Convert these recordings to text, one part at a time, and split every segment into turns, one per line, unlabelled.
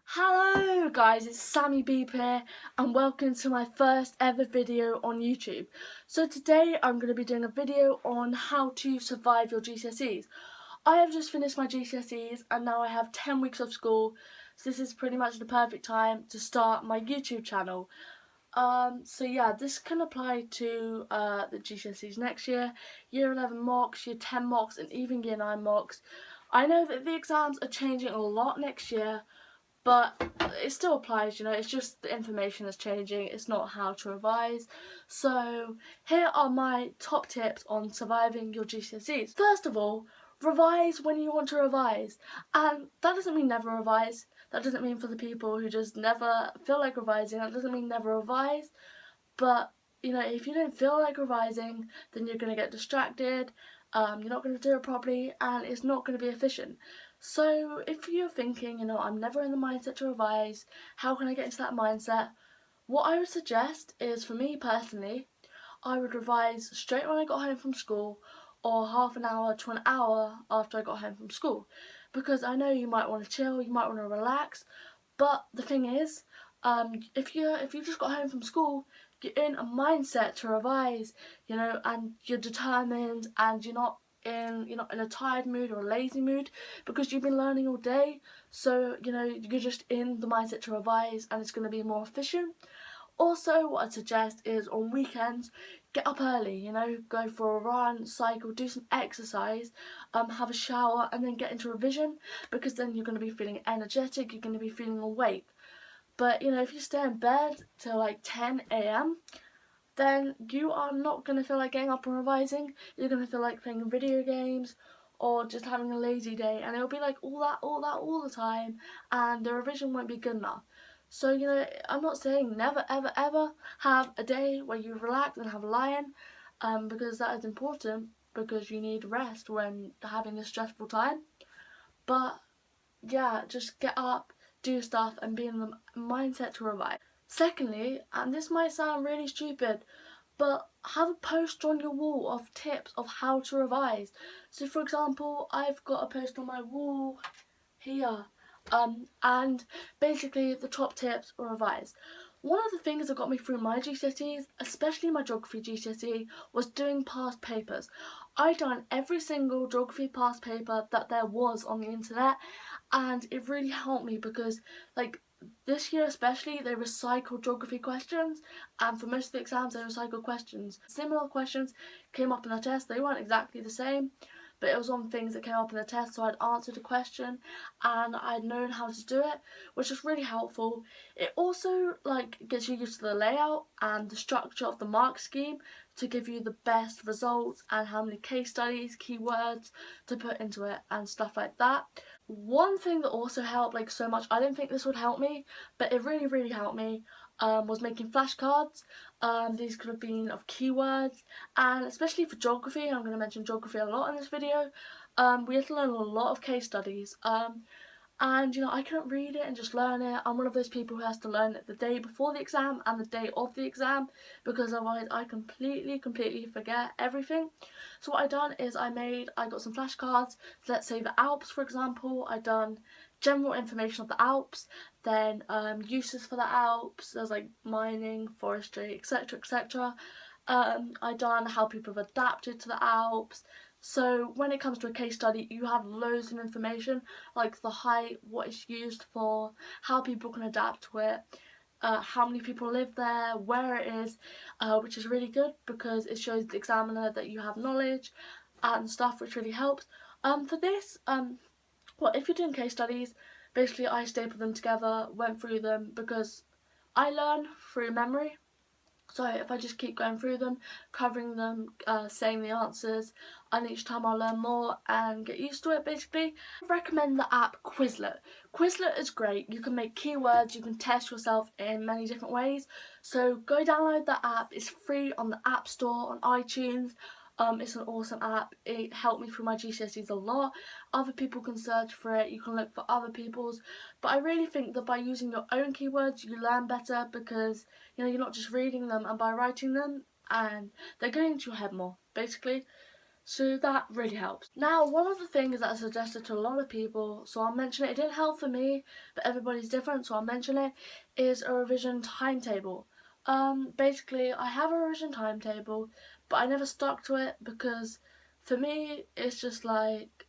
Hello guys, it's Sammy Beep here and welcome to my first ever video on YouTube. So today I'm going to be doing a video on how to survive your GCSEs. I have just finished my GCSEs and now I have 10 weeks of school, so this is pretty much the perfect time to start my YouTube channel. So yeah, this can apply to the GCSEs next year, Year 11 mocks, Year 10 mocks and even Year 9 mocks. I know that the exams are changing a lot next year, but it still applies, it's just the information is changing, it's not how to revise. So here are my top tips on surviving your GCSEs. First of all, revise when you want to revise, and that doesn't mean never revise. That doesn't mean for the people who just never feel like revising, that doesn't mean never revise. But if you don't feel like revising, then you're going to get distracted, you're not going to do it properly, and it's not going to be efficient. So if you're thinking, I'm never in the mindset to revise, how can I get into that mindset? What I would suggest is, for me personally, I would revise straight when I got home from school, or half an hour to an hour after I got home from school. Because I know you might want to chill, you might want to relax, but the thing is, if you just got home from school, you're in a mindset to revise, and you're determined, and you're not in a tired mood or a lazy mood because you've been learning all day. So you're just in the mindset to revise, and it's going to be more efficient. Also, what I'd suggest is on weekends, get up early, go for a run, cycle, do some exercise, have a shower, and then get into revision, because then you're going to be feeling energetic, you're going to be feeling awake. But if you stay in bed till like 10 a.m, then you are not going to feel like getting up and revising. You're going to feel like playing video games or just having a lazy day, and it'll be like all that all the time, and the revision won't be good enough. So I'm not saying never ever have a day where you relax and have a lie-in, because that is important, because you need rest when having a stressful time. But yeah, just get up, do stuff, and be in the mindset to revise. Secondly, and this might sound really stupid, but have a post on your wall of tips of how to revise. So for example, I've got a post on my wall here, and basically the top tips or revise. One of the things that got me through my GCSEs, especially my geography GCSE, was doing past papers. I done every single geography past paper that there was on the internet, and it really helped me because, like, this year especially, they recycled geography questions, and for most of the exams they recycled questions. Similar questions came up in the test, they weren't exactly the same, but it was on things that came up in the test, so I'd answered a question and I'd known how to do it, which was really helpful. It also gets you used to the layout and the structure of the mark scheme to give you the best results, and how many case studies, keywords to put into it and stuff like that. One thing that also helped so much, I didn't think this would help me, but it really helped me, was making flashcards. These could have been of keywords, and especially for geography, I'm going to mention geography a lot in this video, we had to learn a lot of case studies, and I couldn't read it and just learn it. I'm one of those people who has to learn it the day before the exam and the day of the exam, because otherwise I completely forget everything. So what I done is I got some flashcards. Let's say the Alps, for example. I done general information of the Alps, then uses for the Alps. There's like mining, forestry, etc. I done how people have adapted to the Alps. So when it comes to a case study, you have loads of information, like the height, what it's used for, how people can adapt to it, how many people live there, where it is, which is really good because it shows the examiner that you have knowledge and stuff, which really helps. For this, well, if you're doing case studies, basically I stapled them together, went through them, because I learn through memory. So if I just keep going through them, covering them, saying the answers, and each time I'll learn more and get used to it, basically. I recommend the app Quizlet. Quizlet is great. You can make keywords, you can test yourself in many different ways. So go download the app. It's free on the App Store, on iTunes. It's an awesome app. It helped me through my GCSEs a lot. Other people can search for it, you can look for other people's, but I really think that by using your own keywords you learn better, because you're not just reading them and by writing them, and they're going into your head more, basically. So that really helps. Now, one of the things that I suggested to a lot of people, so I'll mention it, it didn't help for me, but everybody's different, so I'll mention it, is a revision timetable. Basically, I have a revision timetable, but I never stuck to it because for me, it's just like,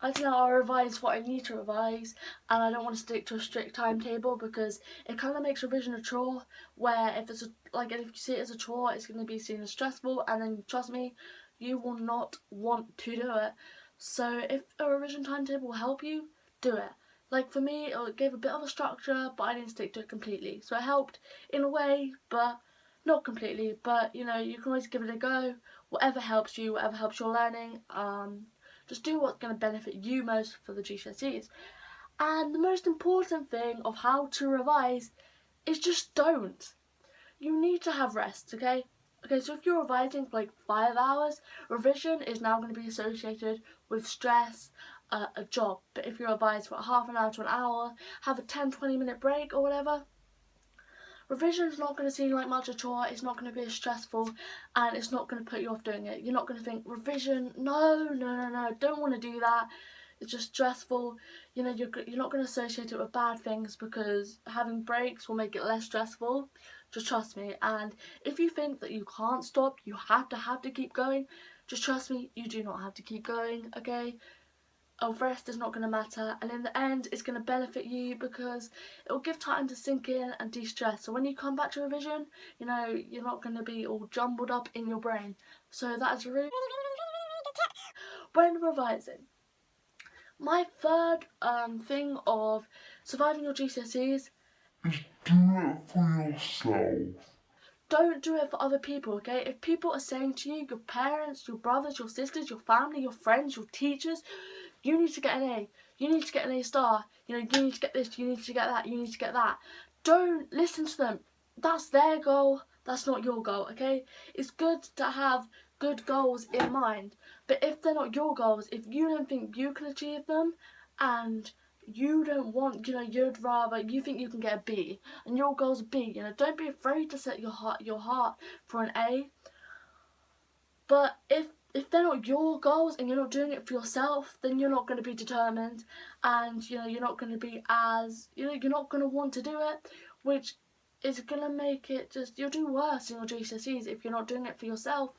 I don't know, I'll revise what I need to revise, and I don't want to stick to a strict timetable because it kind of makes revision a chore, where if it's if you see it as a chore, it's going to be seen as stressful, and then trust me, you will not want to do it. So if a revision timetable will help you, do it. Like for me, it gave a bit of a structure, but I didn't stick to it completely. So it helped in a way, but not completely. But you know, you can always give it a go. Whatever helps you, whatever helps your learning. Just do what's going to benefit you most for the GCSEs. And the most important thing of how to revise is just don't. You need to have rest, okay? Okay, so if you're revising for like 5 hours, revision is now going to be associated with stress, a job. But if you revise for half an hour to an hour, have a 10-20 minute break or whatever, revision's not going to seem like much a chore, it's not going to be as stressful, and it's not going to put you off doing it. You're not going to think, revision, no, don't want to do that, it's just stressful. You know, you're not going to associate it with bad things because having breaks will make it less stressful. Just trust me. And if you think that you can't stop, you have to keep going, just trust me, you do not have to keep going, okay? Rest is not going to matter, and in the end it's going to benefit you because it will give time to sink in and de-stress. So when you come back to revision, you know, you're not going to be all jumbled up in your brain. So that is really when revising. My third thing of surviving your GCSEs
is do it for yourself.
Don't do it for other people, okay? If people are saying to you, your parents, your brothers, your sisters, your family, your friends, your teachers, you need to get an A, you need to get an A star, you know, you need to get this, you need to get that, you need to get that. Don't listen to them. That's their goal, that's not your goal, okay? It's good to have good goals in mind, but if they're not your goals, if you don't think you can achieve them, and you don't want, you know, you think you can get a B, and your goal's a B, you know, don't be afraid to set your heart for an A. But if they're not your goals and you're not doing it for yourself, then you're not going to be determined, and you know, you're not going to be as, you know, you're not going to want to do it, which is going to make it just, you'll do worse in your GCSEs if you're not doing it for yourself,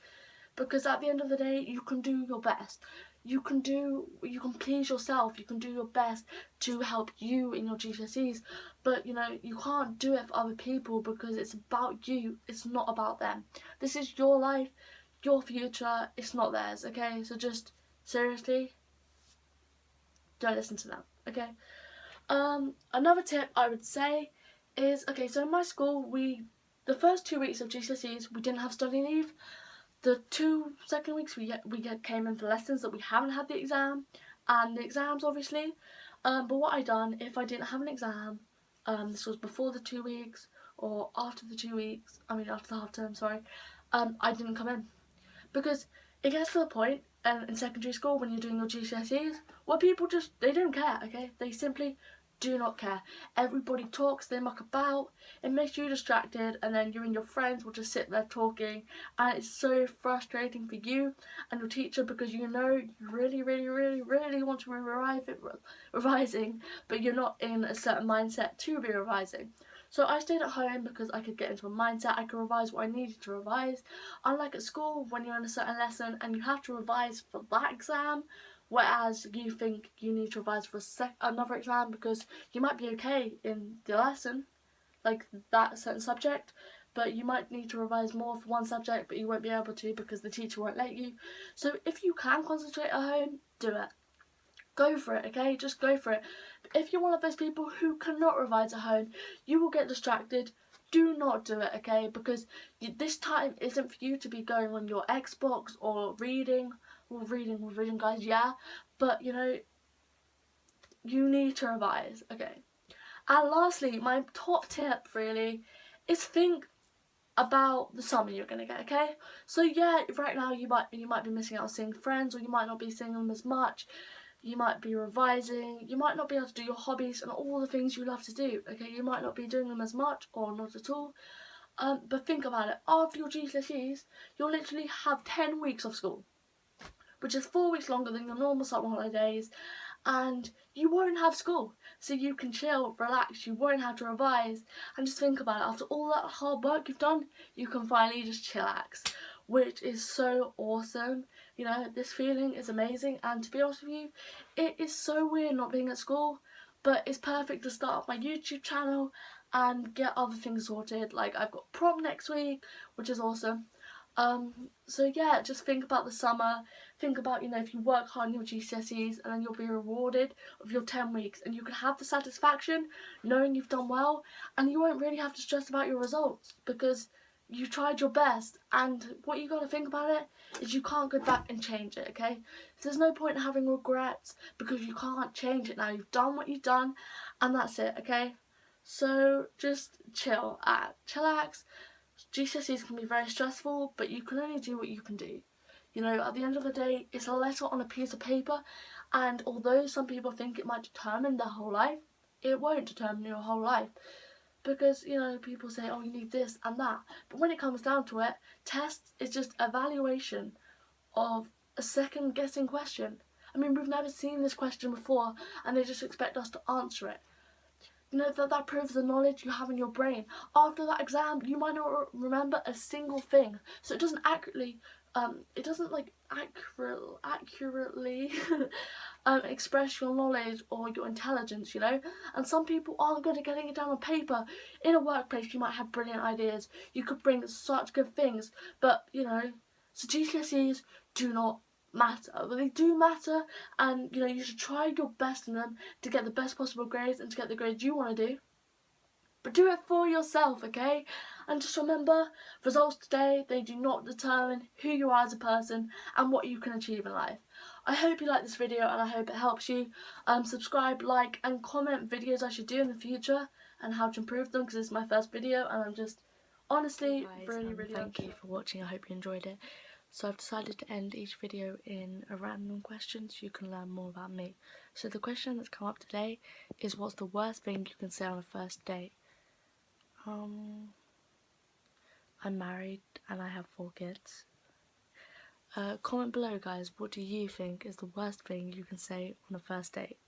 because at the end of the day, you can do your best. You can please yourself, you can do your best to help you in your GCSEs, but you know, you can't do it for other people because it's about you, it's not about them. This is your life, your future, it's not theirs, okay? So just, seriously, don't listen to them, okay? Another tip I would say is, okay, so in my school, the first 2 weeks of GCSEs, we didn't have study leave. The 2 second weeks we came in for lessons that we haven't had the exam, and the exams obviously. But what I done, if I didn't have an exam, this was before the 2 weeks or after the 2 weeks, after the half term, sorry, I didn't come in. Because it gets to the point in secondary school when you're doing your GCSEs where people just, they don't care, okay? They simply do not care. Everybody talks, they muck about, it makes you distracted, and then you and your friends will just sit there talking, and it's so frustrating for you and your teacher because you know you really want to be revising, but you're not in a certain mindset to be revising. So I stayed at home because I could get into a mindset, I could revise what I needed to revise. Unlike at school, when you're in a certain lesson and you have to revise for that exam, whereas you think you need to revise for another exam because you might be okay in the lesson, like that certain subject, but you might need to revise more for one subject, but you won't be able to because the teacher won't let you. So if you can concentrate at home, do it. Go for it, okay? Just go for it. But if you're one of those people who cannot revise at home, you will get distracted. Do not do it, okay? Because this time isn't for you to be going on your Xbox or reading. Well, reading, guys, yeah. But, you know, you need to revise, okay? And lastly, my top tip, really, is think about the summer you're gonna get, okay? So yeah, right now you might be missing out on seeing friends, or you might not be seeing them as much. You might be revising, you might not be able to do your hobbies and all the things you love to do, okay? You might not be doing them as much or not at all. But think about it, after your GCSEs, you'll literally have 10 weeks of school, which is 4 weeks longer than your normal summer holidays, and you won't have school, so you can chill, relax, you won't have to revise, and just think about it, after all that hard work you've done, you can finally just chillax, which is so awesome. You know, this feeling is amazing, and to be honest with you, it is so weird not being at school, but it's perfect to start up my YouTube channel and get other things sorted. Like, I've got prom next week, which is awesome. So yeah, just think about the summer, think about, you know, if you work hard on your GCSEs and then you'll be rewarded of your 10 weeks and you can have the satisfaction knowing you've done well, and you won't really have to stress about your results because you tried your best. And what you got to think about it is you can't go back and change it, okay? So there's no point in having regrets because you can't change it now. You've done what you've done and that's it, okay? So just chillax. GCSEs can be very stressful, but you can only do what you can do. You know, at the end of the day, it's a letter on a piece of paper, and although some people think it might determine their whole life, it won't determine your whole life. Because, you know, people say, oh, you need this and that. But when it comes down to it, tests is just evaluation of a second guessing question. I mean, we've never seen this question before, and they just expect us to answer it. You know, that proves the knowledge you have in your brain. After that exam, you might not remember a single thing. So it doesn't accurately, accurately express your knowledge or your intelligence, you know. And some people aren't good at getting it down on paper. In a workplace, you might have brilliant ideas. You could bring such good things, but you know, so GCSEs do not matter, but they do matter, and you know, you should try your best in them to get the best possible grades and to get the grades you want to do, but do it for yourself, okay? And just remember, results today, they do not determine who you are as a person and what you can achieve in life. I hope you like this video and I hope it helps you. Subscribe, like and comment videos I should do in the future and how to improve them, because this is my first video and I'm just honestly really thank you for watching. I hope you enjoyed it. So I've decided to end each video in a random question so you can learn more about me. So the question that's come up today is, what's the worst thing you can say on a first date? I'm married and I have 4 kids. Comment below, guys, what do you think is the worst thing you can say on a first date?